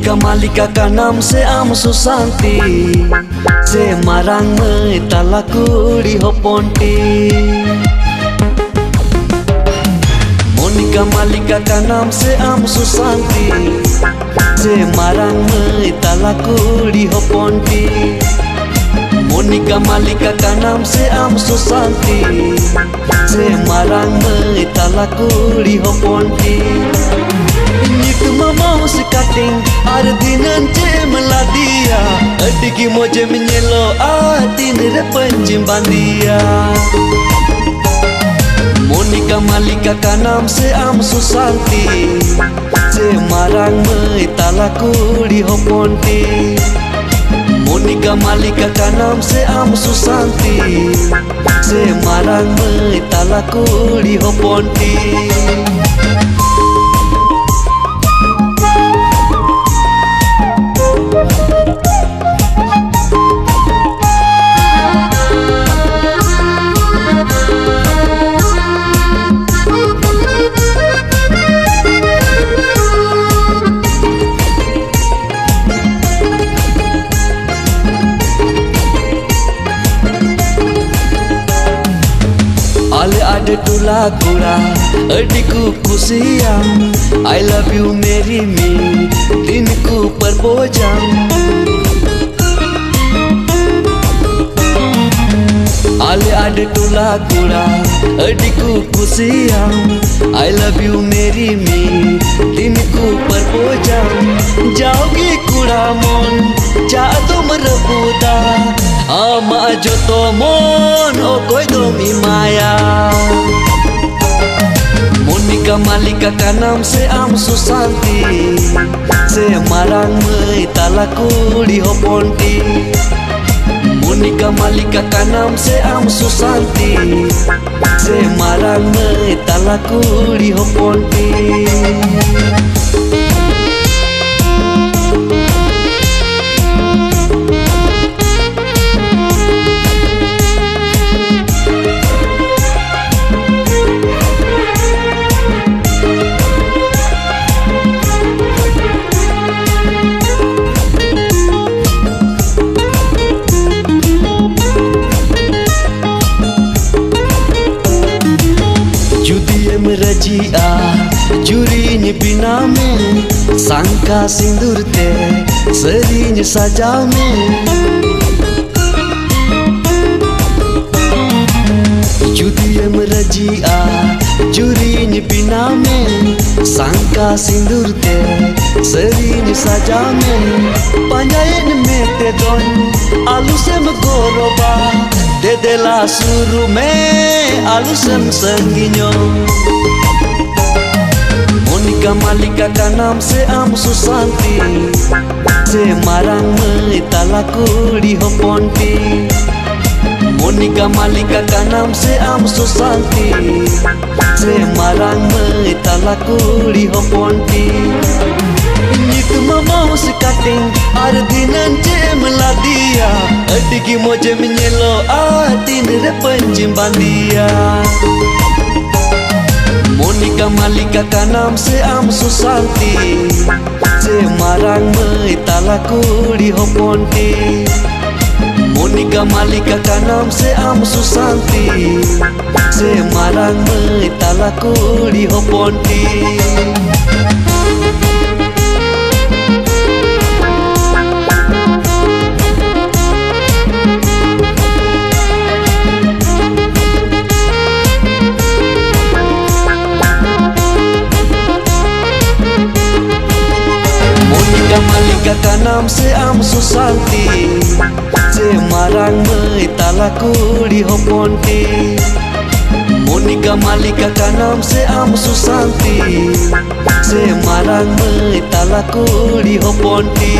Monica Malika ka नाम से आम सुशांति से marang मैं talakuri hoponti. Monica Malika ka नाम से आम सुशांति से marang मैं talakuri hoponti. Monica Malika ka नाम से आम सुशांति से marang मैं talakuri hoponti. Nyitma mau sekating ardinan ce meladia adigi moje menyelo atin repenjim bandia. Monica Malika ka नाम से आम सुशांति से marang मैं talakuri hoponti. Monica Malika ka नाम से आम सुशांति से marang मैं talakuri hoponti. Ale ada tula kura adikku kusiam I love you marry me dinku perbojam. Ale ada tula kura adikku kusiam I love you marry me dinku perbojam. Jaogi kura mon jatuh merebuta ama joto mon okoi domi maya. Monica Malika ka नाम से आम सुशांति से marang मैं talakuri hoponti. Monica Malika ka नाम से आम सुशांति से marang मैं talakuri hoponti. Rajia jurinya bina में sangka sindur te serinya saja में. Judiem rajia jurinya bina में sangka sindur te serinya saja में. Panjain में te don alusem goroba dedela suru में alusem senginyo. Monica Malika ka नाम से आम सुशांति से marang मैं talakuri hoponti. Monica Malika ka नाम से आम सुशांति से marang मैं talakuri hoponti. Nyitma mau sekating ardinan ce meladia adigi moje menyelo atin repenjim bandia. Monica Malika ka नाम से आम सुशांति से marang मैं talakuri hoponti. Monica Malika ka नाम से आम सुशांति से marang मैं talakuri hoponti. Monica Malika ka नाम से आम सुशांति से marang मैं talakuri hoponti. Monica Malika ka नाम से आम सुशांति से marang मैं talakuri hoponti.